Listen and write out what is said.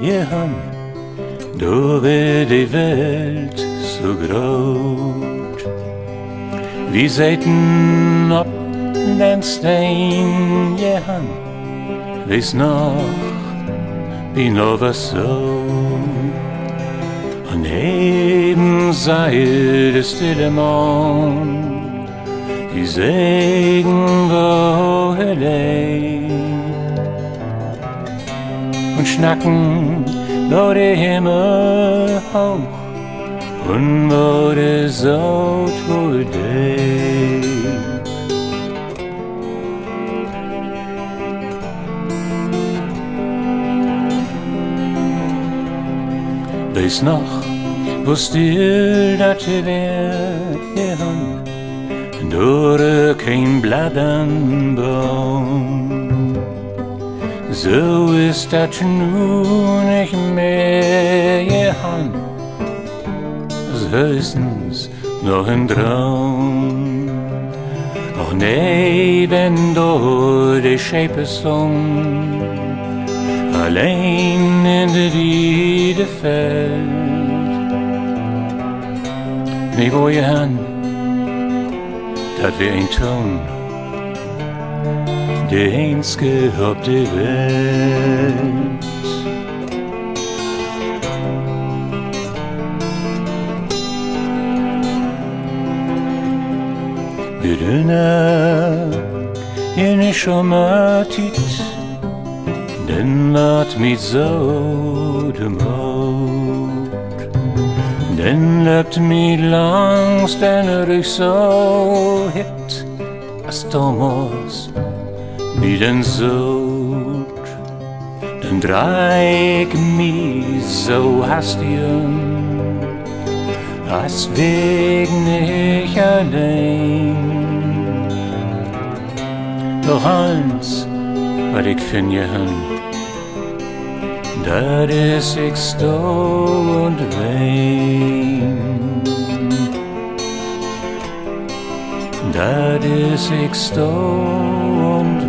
gehen durch die Welt so groß. Wir säten ab den Stein gehen, weiß noch, wie noch was so. Und neben sei der stille Mond, die Segen wo allein. Und schnacken wo der Himmel hoch und wo der Sod wohl deht. Weiß noch, wo still dat je wär durch kein Blatt an Baum. So ist das nun nicht mehr gehan, das höchstens noch ein Traum. Auch nee, wenn du die Schäpe sung, allein in der Riede fällt. Nee, wo je han, dat wär ein Ton, der einzige auf der Welt. Wir dünner in Sommertit, denn wat mit so dem Haut, denn lebt mit langs den Rück so hit, als Thomas mit den Sod, dann dreig mich so hastig, als wegen ich allein. Doch eins, wat ich find gehn, dat is ich sto und wein. Dat is ik sto und